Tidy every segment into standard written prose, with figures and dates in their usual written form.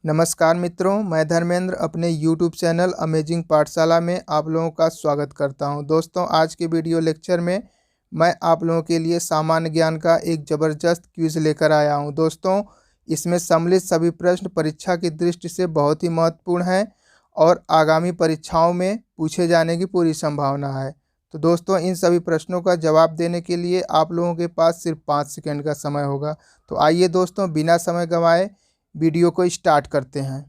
नमस्कार मित्रों, मैं धर्मेंद्र अपने YouTube चैनल अमेजिंग पाठशाला में आप लोगों का स्वागत करता हूं। दोस्तों, आज के वीडियो लेक्चर में मैं आप लोगों के लिए सामान्य ज्ञान का एक ज़बरदस्त क्विज लेकर आया हूं। दोस्तों, इसमें सम्मिलित सभी प्रश्न परीक्षा की दृष्टि से बहुत ही महत्वपूर्ण हैं और आगामी परीक्षाओं में पूछे जाने की पूरी संभावना है। तो दोस्तों, इन सभी प्रश्नों का जवाब देने के लिए आप लोगों के पास सिर्फ 5 सेकंड का समय होगा। तो आइए दोस्तों, बिना समय गंवाए वीडियो को स्टार्ट करते हैं।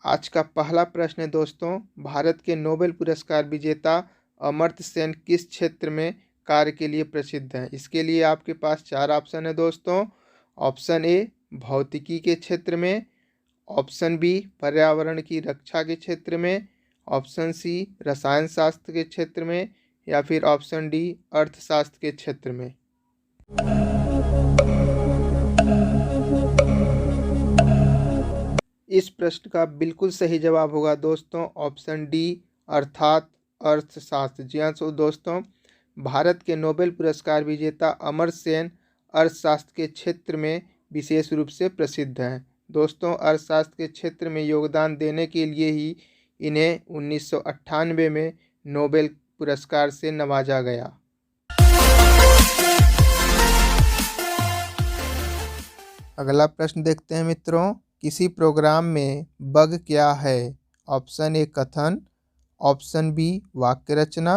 आज का पहला प्रश्न है दोस्तों, भारत के नोबेल पुरस्कार विजेता अमर्त्य सेन किस क्षेत्र में कार्य के लिए प्रसिद्ध हैं? इसके लिए आपके पास 4 ऑप्शन है दोस्तों। ऑप्शन ए भौतिकी के क्षेत्र में, ऑप्शन बी पर्यावरण की रक्षा के क्षेत्र में, ऑप्शन सी रसायन शास्त्र के क्षेत्र में, या फिर ऑप्शन डी अर्थशास्त्र के क्षेत्र में। इस प्रश्न का बिल्कुल सही जवाब होगा दोस्तों ऑप्शन डी अर्थात अर्थशास्त्र। जी हाँ दोस्तों, भारत के नोबेल पुरस्कार विजेता अमर्त्य सेन अर्थशास्त्र के क्षेत्र में विशेष रूप से प्रसिद्ध हैं। दोस्तों, अर्थशास्त्र के क्षेत्र में योगदान देने के लिए ही इन्हें 1998 में नोबेल पुरस्कार से नवाजा गया। अगला प्रश्न देखते हैं मित्रों, किसी प्रोग्राम में बग क्या है? ऑप्शन ए कथन, ऑप्शन बी वाक्य रचना,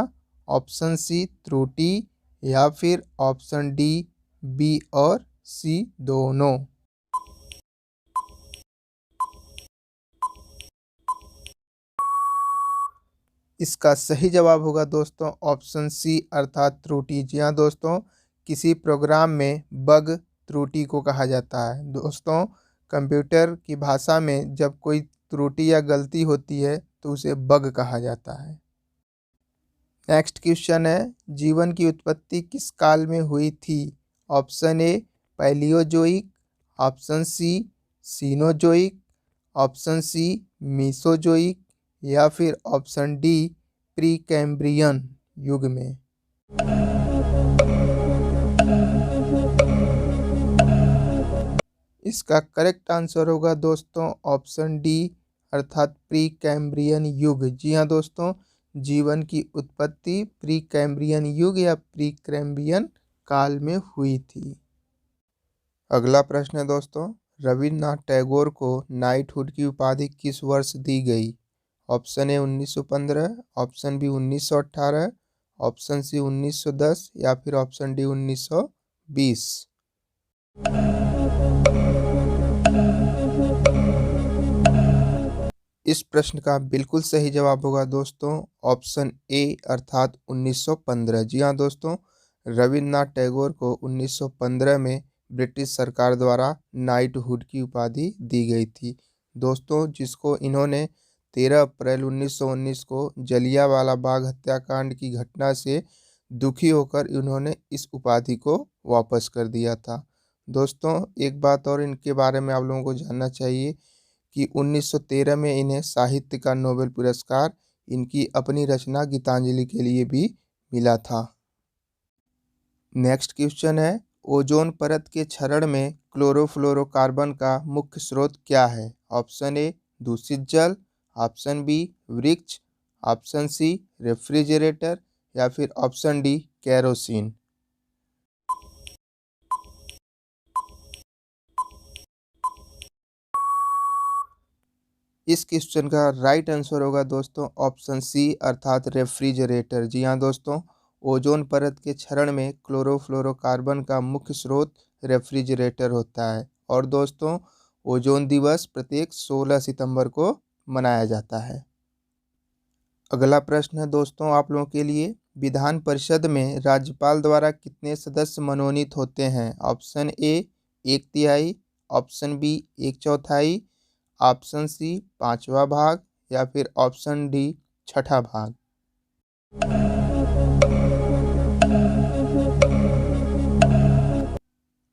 ऑप्शन सी त्रुटि, या फिर ऑप्शन डी बी और सी दोनों। इसका सही जवाब होगा दोस्तों ऑप्शन सी अर्थात त्रुटि। जी हाँ दोस्तों, किसी प्रोग्राम में बग त्रुटि को कहा जाता है। दोस्तों, कंप्यूटर की भाषा में जब कोई त्रुटि या गलती होती है तो उसे बग कहा जाता है। नेक्स्ट क्वेश्चन है, जीवन की उत्पत्ति किस काल में हुई थी? Option A Paleozoic, option C Cenozoic, option C Mesozoic, या फिर ऑप्शन डी प्री कैम्ब्रियन युग में। इसका करेक्ट आंसर होगा दोस्तों ऑप्शन डी अर्थात प्री कैम्ब्रियन युग। जी हाँ दोस्तों, जीवन की उत्पत्ति प्री कैम्ब्रियन युग या प्री कैम्ब्रियन काल में हुई थी। अगला प्रश्न है दोस्तों, रविन्द्रनाथ टैगोर को नाइटहुड की उपाधि किस वर्ष दी गई? Option A 1915, option B 1918, option C 1910, या फिर ऑप्शन डी 1920। इस प्रश्न का बिल्कुल सही जवाब होगा दोस्तों ऑप्शन ए अर्थात 1915। जी हाँ दोस्तों, रविन्द्रनाथ टैगोर को 1915 में ब्रिटिश सरकार द्वारा नाइटहुड की उपाधि दी गई थी दोस्तों, जिसको इन्होंने 13 अप्रैल 1919 को जलियांवाला बाग हत्याकांड की घटना से दुखी होकर इन्होंने इस उपाधि को वापस कर दिया था। दोस्तों, एक बात और इनके बारे में आप लोगों को जानना चाहिए कि 1913 में इन्हें साहित्य का नोबेल पुरस्कार इनकी अपनी रचना गीतांजलि के लिए भी मिला था। नेक्स्ट क्वेश्चन है, ओजोन परत के क्षरण में क्लोरोफ्लोरोकार्बन का मुख्य स्रोत क्या है? ऑप्शन ए दूषित जल, ऑप्शन बी वृक्ष, ऑप्शन सी रेफ्रिजरेटर, या फिर ऑप्शन डी केरोसिन। इस क्वेश्चन का राइट आंसर होगा दोस्तों ऑप्शन सी अर्थात रेफ्रिजरेटर। जी हाँ दोस्तों, ओजोन परत के क्षरण में क्लोरोफ्लोरोकार्बन का मुख्य स्रोत रेफ्रिजरेटर होता है। और दोस्तों, ओजोन दिवस प्रत्येक 16 सितंबर को मनाया जाता है। अगला प्रश्न है दोस्तों आप लोगों के लिए, विधान परिषद में राज्यपाल द्वारा कितने सदस्य मनोनीत होते हैं? Option A 1/3, option B 1/4, option C 5वां भाग, या फिर ऑप्शन डी 6ठा भाग।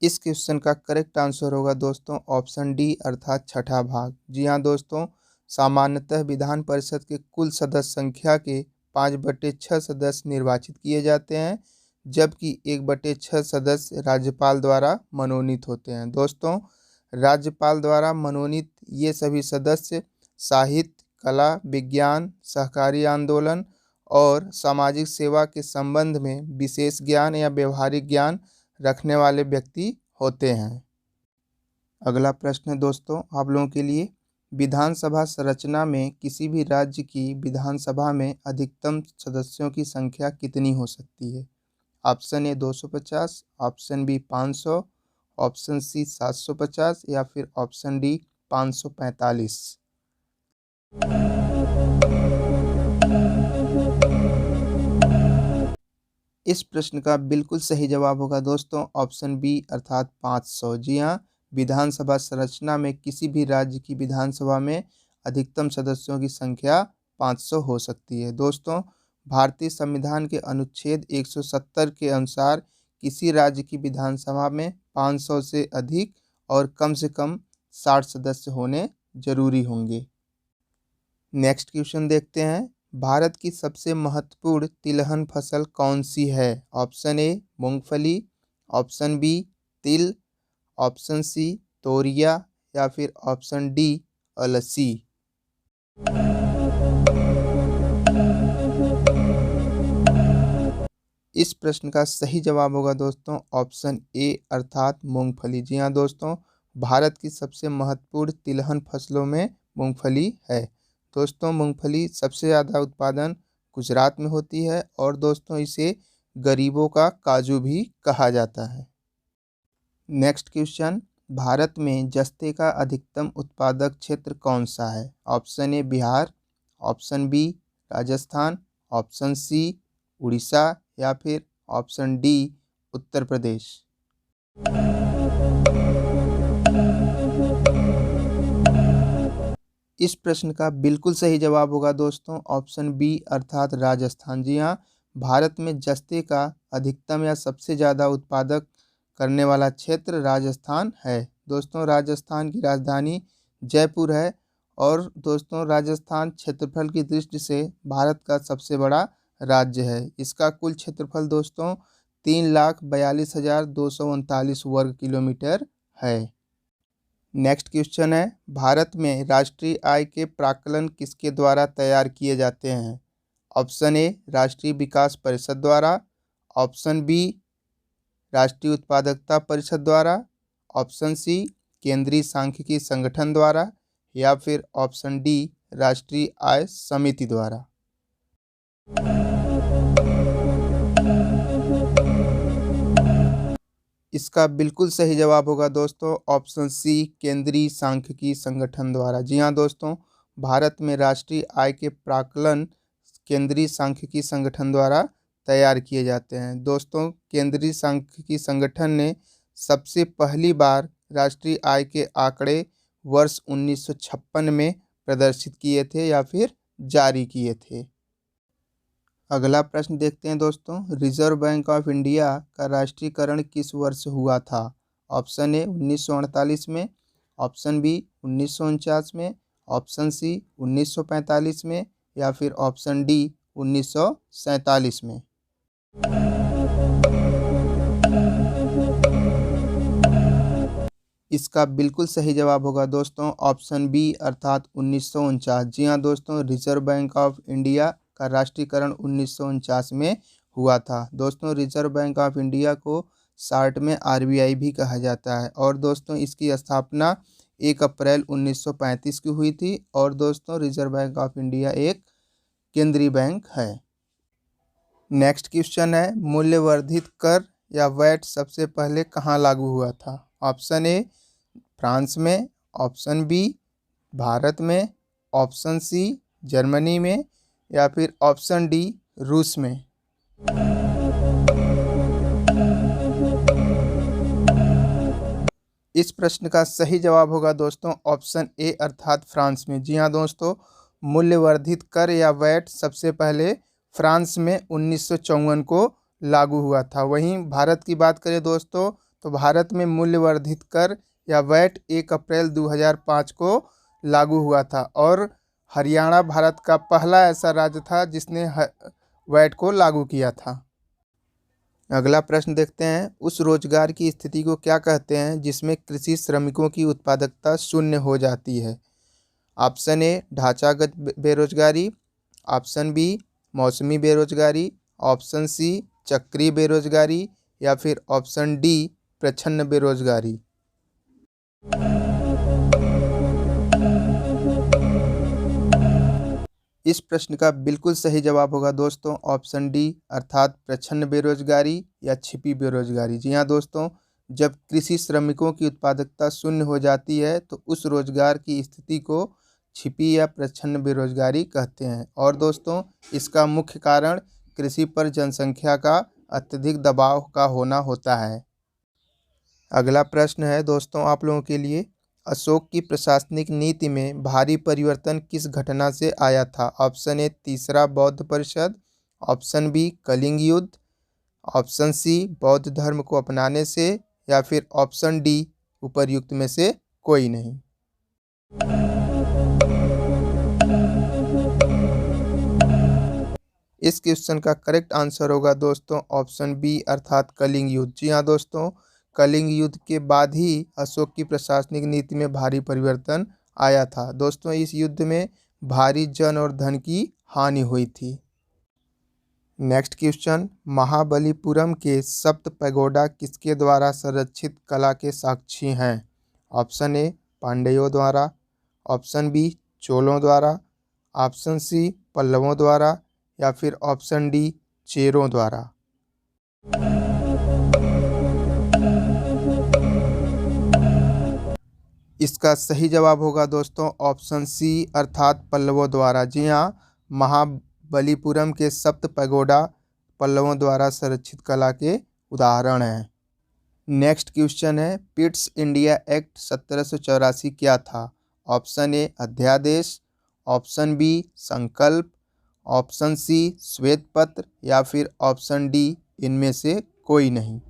इस क्वेश्चन का करेक्ट आंसर होगा दोस्तों ऑप्शन डी अर्थात 6ठा भाग। जी हाँ दोस्तों, सामान्यतः विधान परिषद के कुल सदस्य संख्या के 5/6 सदस्य निर्वाचित किए जाते हैं, जबकि 1/6 सदस्य राज्यपाल द्वारा मनोनीत होते हैं। दोस्तों, राज्यपाल द्वारा मनोनीत ये सभी सदस्य साहित्य, कला, विज्ञान, सहकारी आंदोलन और सामाजिक सेवा के संबंध में विशेष ज्ञान या व्यवहारिक ज्ञान रखने वाले व्यक्ति होते हैं। अगला प्रश्न है दोस्तों आप लोगों के लिए, विधानसभा संरचना में किसी भी राज्य की विधानसभा में अधिकतम सदस्यों की संख्या कितनी हो सकती है? Option A 250, option B 500, option C 750 या फिर ऑप्शन डी 545। इस प्रश्न का बिल्कुल सही जवाब होगा दोस्तों ऑप्शन बी अर्थात 500। जी हाँ, विधानसभा संरचना में किसी भी राज्य की विधानसभा में अधिकतम सदस्यों की संख्या 500 हो सकती है। दोस्तों, भारतीय संविधान के अनुच्छेद 170 के अनुसार किसी राज्य की विधानसभा में 500 से अधिक और कम से कम 60 सदस्य होने जरूरी होंगे। नेक्स्ट क्वेश्चन देखते हैं, भारत की सबसे महत्वपूर्ण तिलहन फसल कौन सी है? ऑप्शन ए मूंगफली, ऑप्शन बी तिल, ऑप्शन सी तोरिया या फिर ऑप्शन डी अलसी। इस प्रश्न का सही जवाब होगा दोस्तों ऑप्शन ए अर्थात मूंगफली। जी हाँ दोस्तों, भारत की सबसे महत्वपूर्ण तिलहन फसलों में मूंगफली है। दोस्तों, मूंगफली सबसे ज़्यादा उत्पादन गुजरात में होती है और दोस्तों इसे गरीबों का काजू भी कहा जाता है। नेक्स्ट क्वेश्चन, भारत में जस्ते का अधिकतम उत्पादक क्षेत्र कौन सा है? Option A Bihar, option B Rajasthan, option C Orissa या फिर ऑप्शन डी उत्तर प्रदेश। इस प्रश्न का बिल्कुल सही जवाब होगा दोस्तों ऑप्शन बी अर्थात राजस्थान। जी हाँ, भारत में जस्ते का अधिकतम या सबसे ज़्यादा उत्पादक करने वाला क्षेत्र राजस्थान है। दोस्तों, राजस्थान की राजधानी जयपुर है और दोस्तों राजस्थान क्षेत्रफल की दृष्टि से भारत का सबसे बड़ा राज्य है। इसका कुल क्षेत्रफल दोस्तों 3,42,239 वर्ग किलोमीटर है। नेक्स्ट क्वेश्चन है, भारत में राष्ट्रीय आय के प्राक्कलन किसके द्वारा तैयार किए जाते हैं? ऑप्शन ए राष्ट्रीय विकास परिषद द्वारा, ऑप्शन बी राष्ट्रीय उत्पादकता परिषद द्वारा, ऑप्शन सी केंद्रीय सांख्यिकी संगठन द्वारा या फिर ऑप्शन डी राष्ट्रीय आय समिति द्वारा। इसका बिल्कुल सही जवाब होगा दोस्तों ऑप्शन सी केंद्रीय सांख्यिकी संगठन द्वारा। जी हाँ दोस्तों, भारत में राष्ट्रीय आय के प्राक्कलन केंद्रीय सांख्यिकी संगठन द्वारा तैयार किए जाते हैं। दोस्तों, केंद्रीय सांख्यिकी संगठन ने सबसे पहली बार राष्ट्रीय आय के आंकड़े वर्ष 1956 में प्रदर्शित किए थे या फिर जारी किए थे। अगला प्रश्न देखते हैं दोस्तों, रिजर्व बैंक ऑफ इंडिया का राष्ट्रीयकरण किस वर्ष हुआ था? ऑप्शन ए 1948 में, ऑप्शन बी 1949 में, ऑप्शन सी 1945 में या फिर ऑप्शन डी 1947 में। इसका बिल्कुल सही जवाब होगा दोस्तों ऑप्शन बी अर्थात 1949। जी हाँ दोस्तों, रिजर्व बैंक ऑफ इंडिया का राष्ट्रीयकरण 1949 में हुआ था। दोस्तों, रिजर्व बैंक ऑफ इंडिया को शॉर्ट में आरबीआई भी कहा जाता है और दोस्तों इसकी स्थापना 1 अप्रैल 1935 की हुई थी और दोस्तों रिजर्व बैंक ऑफ इंडिया एक केंद्रीय बैंक है। नेक्स्ट क्वेश्चन है, मूल्यवर्धित कर या वैट सबसे पहले कहाँ लागू हुआ था? ऑप्शन ए फ्रांस में, ऑप्शन बी भारत में, ऑप्शन सी जर्मनी में या फिर ऑप्शन डी रूस में। इस प्रश्न का सही जवाब होगा दोस्तों ऑप्शन ए अर्थात फ्रांस में। जी हाँ दोस्तों, मूल्यवर्धित कर या वैट सबसे पहले फ्रांस में 1954 को लागू हुआ था। वहीं भारत की बात करें दोस्तों तो भारत में मूल्यवर्धित कर या वैट 1 अप्रैल 2005 को लागू हुआ था और हरियाणा भारत का पहला ऐसा राज्य था जिसने वैट को लागू किया था। अगला प्रश्न देखते हैं, उस रोजगार की स्थिति को क्या कहते हैं जिसमें कृषि श्रमिकों की उत्पादकता शून्य हो जाती है? ऑप्शन ए ढांचागत बेरोजगारी, ऑप्शन बी मौसमी बेरोजगारी, ऑप्शन सी चक्रीय बेरोजगारी या फिर ऑप्शन डी प्रच्छन्न बेरोजगारी। इस प्रश्न का बिल्कुल सही जवाब होगा दोस्तों ऑप्शन डी अर्थात प्रच्छन्न बेरोजगारी या छिपी बेरोजगारी। जी हाँ दोस्तों, जब कृषि श्रमिकों की उत्पादकता शून्य हो जाती है तो उस रोजगार की स्थिति को छिपी या प्रच्छन्न बेरोजगारी कहते हैं। और दोस्तों, इसका मुख्य कारण कृषि पर जनसंख्या का अत्यधिक दबाव का होना होता है। अगला प्रश्न है दोस्तों आप लोगों के लिए, अशोक की प्रशासनिक नीति में भारी परिवर्तन किस घटना से आया था? ऑप्शन ए तीसरा बौद्ध परिषद, ऑप्शन बी कलिंग युद्ध, ऑप्शन सी बौद्ध धर्म को अपनाने से या फिर ऑप्शन डी उपर्युक्त में से कोई नहीं। इस क्वेश्चन का करेक्ट आंसर होगा दोस्तों ऑप्शन बी अर्थात कलिंग युद्ध। जी हाँ दोस्तों, कलिंग युद्ध के बाद ही अशोक की प्रशासनिक नीति में भारी परिवर्तन आया था। दोस्तों, इस युद्ध में भारी जन और धन की हानि हुई थी। नेक्स्ट क्वेश्चन, महाबलीपुरम के सप्त पैगोडा किसके द्वारा संरक्षित कला के साक्षी हैं? ऑप्शन ए पांड्यों द्वारा, ऑप्शन बी चोलों द्वारा, ऑप्शन सी पल्लवों द्वारा या फिर ऑप्शन डी चेरों द्वारा। इसका सही जवाब होगा दोस्तों ऑप्शन सी अर्थात पल्लवों द्वारा। जी हाँ, महाबलीपुरम के सप्त पैगोडा पल्लवों द्वारा संरक्षित कला के उदाहरण हैं। नेक्स्ट क्वेश्चन है, पिट्स इंडिया एक्ट 1784 क्या था? ऑप्शन ए अध्यादेश, ऑप्शन बी संकल्प, ऑप्शन सी श्वेत पत्र या फिर ऑप्शन डी इनमें से कोई नहीं।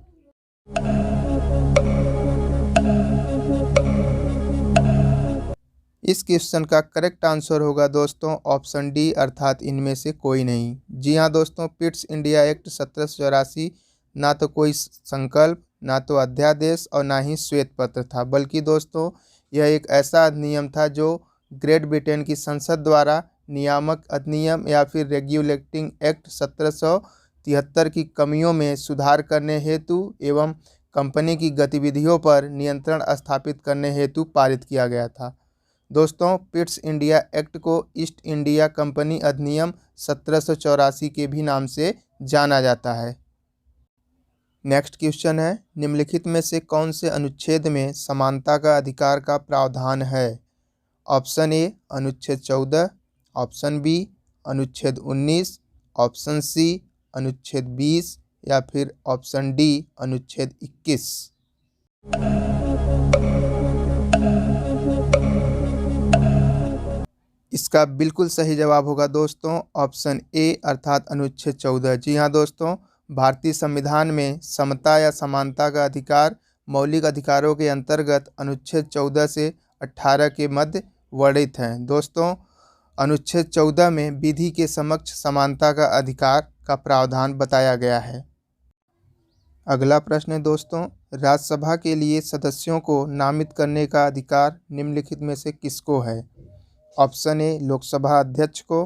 इस क्वेश्चन का करेक्ट आंसर होगा दोस्तों ऑप्शन डी अर्थात इनमें से कोई नहीं। जी हाँ दोस्तों, पिट्स इंडिया एक्ट 1784 ना तो कोई संकल्प, ना तो अध्यादेश और ना ही श्वेत पत्र था, बल्कि दोस्तों यह एक ऐसा अधिनियम था जो ग्रेट ब्रिटेन की संसद द्वारा नियामक अधिनियम या फिर रेगुलेटिंग एक्ट 1773 की कमियों में सुधार करने हेतु एवं कंपनी की गतिविधियों पर नियंत्रण स्थापित करने हेतु पारित किया गया था। दोस्तों, पिट्स इंडिया एक्ट को ईस्ट इंडिया कंपनी अधिनियम 1784 के भी नाम से जाना जाता है। नेक्स्ट क्वेश्चन है, निम्नलिखित में से कौन से अनुच्छेद में समानता का अधिकार का प्रावधान है? ऑप्शन ए अनुच्छेद 14, ऑप्शन बी अनुच्छेद 19, ऑप्शन सी अनुच्छेद 20 या फिर ऑप्शन डी अनुच्छेद 21। इसका बिल्कुल सही जवाब होगा दोस्तों ऑप्शन ए अर्थात अनुच्छेद 14। जी हाँ दोस्तों, भारतीय संविधान में समता या समानता का अधिकार मौलिक अधिकारों के अंतर्गत अनुच्छेद 14 से 18 के मध्य वर्णित हैं। दोस्तों, अनुच्छेद 14 में विधि के समक्ष समानता का अधिकार का प्रावधान बताया गया है। अगला प्रश्न है दोस्तों, राज्यसभा के लिए सदस्यों को नामित करने का अधिकार निम्नलिखित में से किसको है? ऑप्शन ए लोकसभा अध्यक्ष को,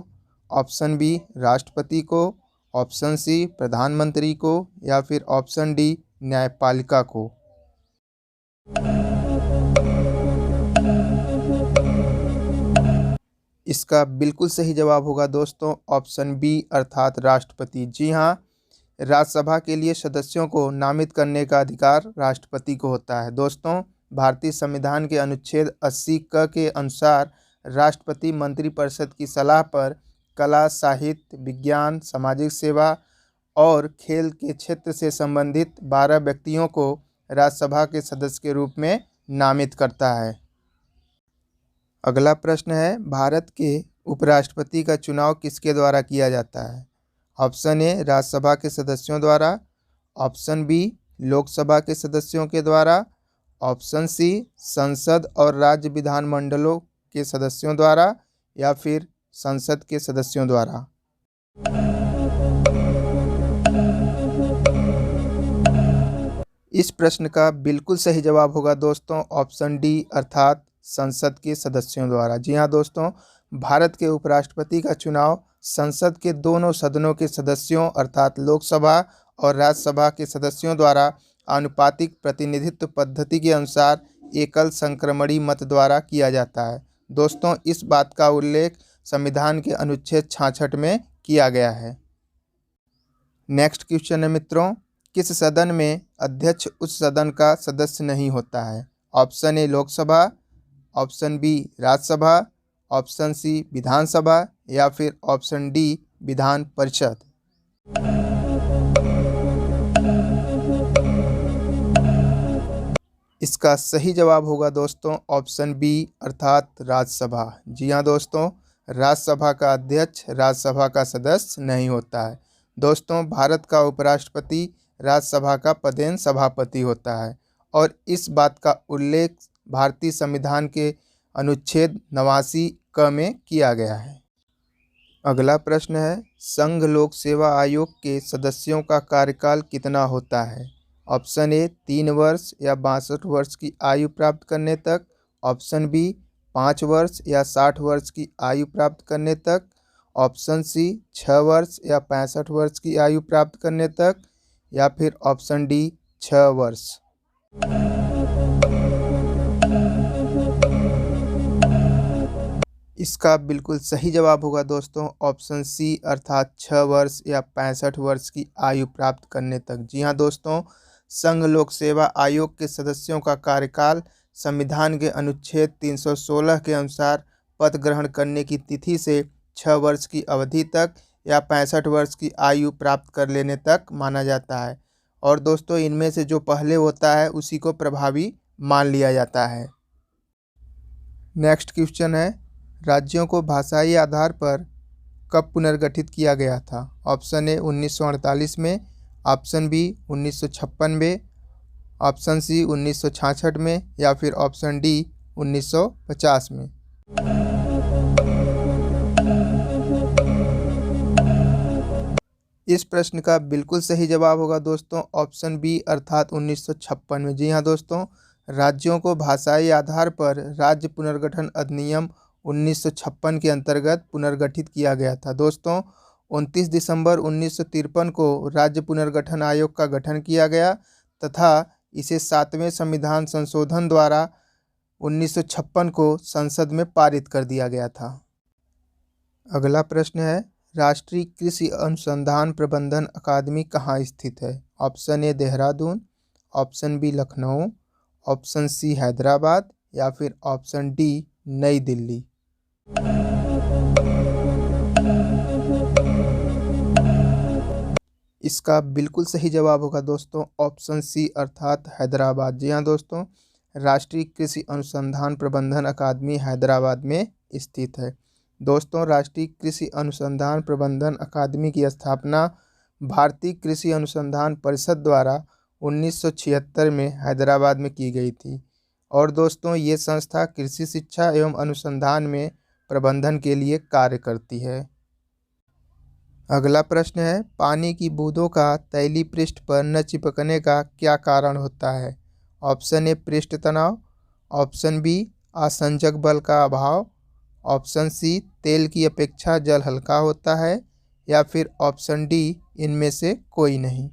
ऑप्शन बी राष्ट्रपति को, ऑप्शन सी प्रधानमंत्री को या फिर ऑप्शन डी न्यायपालिका को। इसका बिल्कुल सही जवाब होगा दोस्तों ऑप्शन बी अर्थात राष्ट्रपति। जी हाँ, राज्यसभा के लिए सदस्यों को नामित करने का अधिकार राष्ट्रपति को होता है। दोस्तों, भारतीय संविधान के अनुच्छेद 80 क के अनुसार राष्ट्रपति मंत्रिपरिषद की सलाह पर कला, साहित्य, विज्ञान, सामाजिक सेवा और खेल के क्षेत्र से संबंधित 12 व्यक्तियों को राज्यसभा के सदस्य के रूप में नामित करता है। अगला प्रश्न है, भारत के उपराष्ट्रपति का चुनाव किसके द्वारा किया जाता है? ऑप्शन ए राज्यसभा के सदस्यों द्वारा, ऑप्शन बी लोकसभा के सदस्यों के द्वारा, ऑप्शन सी संसद और राज्य विधानमंडलों के सदस्यों द्वारा या फिर संसद के सदस्यों द्वारा। इस प्रश्न का बिल्कुल सही जवाब होगा दोस्तों ऑप्शन डी अर्थात संसद के सदस्यों द्वारा। जी हाँ दोस्तों, भारत के उपराष्ट्रपति का चुनाव संसद के दोनों सदनों के सदस्यों अर्थात लोकसभा और राज्यसभा के सदस्यों द्वारा आनुपातिक प्रतिनिधित्व पद्धति के अनुसार एकल संक्रमणीय मत द्वारा किया जाता है। दोस्तों, इस बात का उल्लेख संविधान के अनुच्छेद 66 में किया गया है। नेक्स्ट क्वेश्चन है मित्रों, किस सदन में अध्यक्ष उस सदन का सदस्य नहीं होता है? Option A Lok Sabha, option B Rajya Sabha, option C Vidhan Sabha या फिर ऑप्शन डी विधान परिषद। इसका सही जवाब होगा दोस्तों ऑप्शन बी अर्थात राज्यसभा। जी हाँ दोस्तों, राज्यसभा का अध्यक्ष राज्यसभा का सदस्य नहीं होता है। दोस्तों, भारत का उपराष्ट्रपति राज्यसभा का पदेन सभापति होता है और इस बात का उल्लेख भारतीय संविधान के अनुच्छेद 89 क में किया गया है। अगला प्रश्न है, संघ लोक सेवा आयोग के सदस्यों का कार्यकाल कितना होता है? ऑप्शन ए 3 वर्ष या 62 वर्ष की आयु प्राप्त करने तक, ऑप्शन बी 5 वर्ष या 60 वर्ष की आयु प्राप्त करने तक, ऑप्शन सी 6 वर्ष या 65 वर्ष की आयु प्राप्त करने तक या फिर ऑप्शन डी 6 वर्ष। इसका बिल्कुल सही जवाब होगा दोस्तों ऑप्शन सी अर्थात 6 वर्ष या 65 वर्ष की आयु प्राप्त करने तक। जी हाँ दोस्तों, संघ लोक सेवा आयोग के सदस्यों का कार्यकाल संविधान के अनुच्छेद 316 के अनुसार पद ग्रहण करने की तिथि से 6 वर्ष की अवधि तक या 65 वर्ष की आयु प्राप्त कर लेने तक माना जाता है और दोस्तों इनमें से जो पहले होता है उसी को प्रभावी मान लिया जाता है। नेक्स्ट क्वेश्चन है, राज्यों को भाषाई आधार पर कब पुनर्गठित किया गया था? ऑप्शन ए 1948 में, ऑप्शन बी 1956 में, ऑप्शन सी 1966 में या फिर ऑप्शन डी 1950 में। इस प्रश्न का बिल्कुल सही जवाब होगा दोस्तों ऑप्शन बी अर्थात 1956 में। जी हाँ दोस्तों, राज्यों को भाषाई आधार पर राज्य पुनर्गठन अधिनियम 1956 के अंतर्गत पुनर्गठित किया गया था। दोस्तों, 29 दिसंबर 1953 को राज्य पुनर्गठन आयोग का गठन किया गया तथा इसे 7वें संविधान संशोधन द्वारा 1956 को संसद में पारित कर दिया गया था। अगला प्रश्न है, राष्ट्रीय कृषि अनुसंधान प्रबंधन अकादमी कहाँ स्थित है? Option A Dehradun, option B Lucknow, option C Hyderabad या फिर ऑप्शन डी नई दिल्ली। इसका बिल्कुल सही जवाब होगा दोस्तों ऑप्शन सी अर्थात हैदराबाद। जी हाँ दोस्तों, राष्ट्रीय कृषि अनुसंधान प्रबंधन अकादमी हैदराबाद में स्थित है। दोस्तों, राष्ट्रीय कृषि अनुसंधान प्रबंधन अकादमी की स्थापना भारतीय कृषि अनुसंधान परिषद द्वारा 1976 में हैदराबाद में की गई थी और दोस्तों ये संस्था कृषि शिक्षा एवं अनुसंधान में प्रबंधन के लिए कार्य करती है। अगला प्रश्न है, पानी की बूंदों का तैलीय पृष्ठ पर न चिपकने का क्या कारण होता है? ऑप्शन ए पृष्ठ तनाव, ऑप्शन बी आसंजक बल का अभाव, ऑप्शन सी तेल की अपेक्षा जल हल्का होता है या फिर ऑप्शन डी इनमें से कोई नहीं।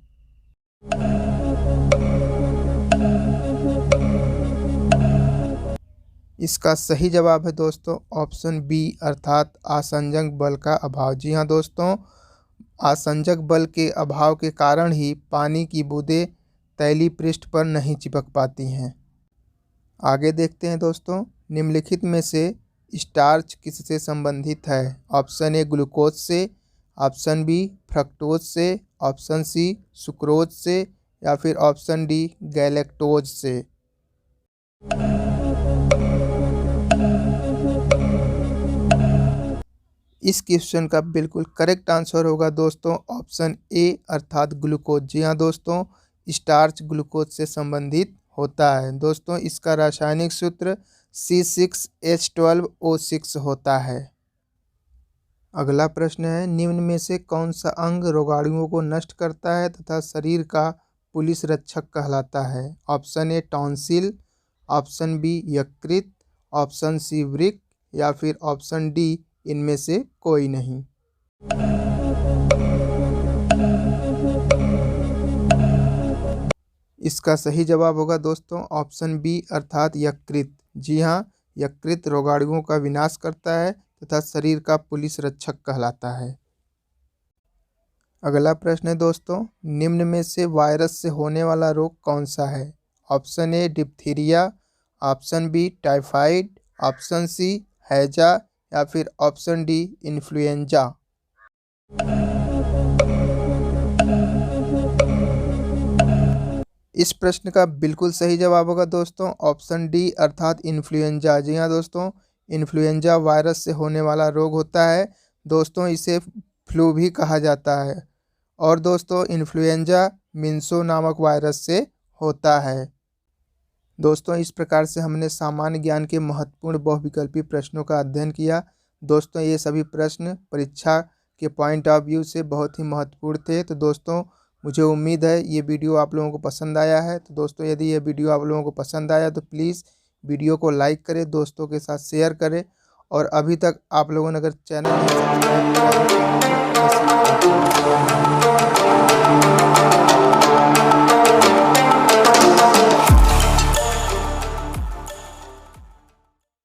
इसका सही जवाब है दोस्तों ऑप्शन बी अर्थात आसंजक बल का अभाव। जी हाँ दोस्तों, आसंजक बल के अभाव के कारण ही पानी की बूंदें तैलीय पृष्ठ पर नहीं चिपक पाती हैं। आगे देखते हैं दोस्तों, निम्नलिखित में से स्टार्च किससे संबंधित है? ऑप्शन ए ग्लूकोज से, ऑप्शन बी फ्रक्टोज से, ऑप्शन सी सुक्रोज से या फिर ऑप्शन डी गैलेक्टोज से। इस क्वेश्चन का बिल्कुल करेक्ट आंसर होगा दोस्तों ऑप्शन ए अर्थात ग्लूकोज। जी हाँ दोस्तों, स्टार्च ग्लूकोज से संबंधित होता है। दोस्तों, इसका रासायनिक सूत्र C6H12O6 होता है। अगला प्रश्न है, निम्न में से कौन सा अंग रोगाणुओं को नष्ट करता है तथा शरीर का पुलिस रक्षक कहलाता है? Option A tonsil, option B यकृत, ऑप्शन सी वृक्क या फिर ऑप्शन डी इनमें से कोई नहीं। इसका सही जवाब होगा दोस्तों ऑप्शन बी अर्थात यकृत। जी हाँ, यकृत रोगाणुओं का विनाश करता है तथा शरीर का पुलिस रक्षक कहलाता है। अगला प्रश्न है दोस्तों, निम्न में से वायरस से होने वाला रोग कौन सा है? Option A diphtheria, option B typhoid, option C हैजा या फिर ऑप्शन डी इन्फ्लुएंजा। इस प्रश्न का बिल्कुल सही जवाब होगा दोस्तों ऑप्शन डी अर्थात इन्फ्लुएंजा। जी हाँ दोस्तों, इन्फ्लुएंजा वायरस से होने वाला रोग होता है। दोस्तों इसे फ्लू भी कहा जाता है और दोस्तों इन्फ्लुएंजा मिंसो नामक वायरस से होता है। दोस्तों इस प्रकार से हमने सामान्य ज्ञान के महत्वपूर्ण बहुविकल्पी प्रश्नों का अध्ययन किया। दोस्तों ये सभी प्रश्न परीक्षा के पॉइंट ऑफ व्यू से बहुत ही महत्वपूर्ण थे। तो दोस्तों मुझे उम्मीद है ये वीडियो आप लोगों को पसंद आया है। तो दोस्तों यदि ये वीडियो आप लोगों को पसंद आया तो प्लीज़ वीडियो को लाइक करें, दोस्तों के साथ शेयर करें और अभी तक आप लोगों ने अगर चैनल नहीं सब्सक्राइब किया है तो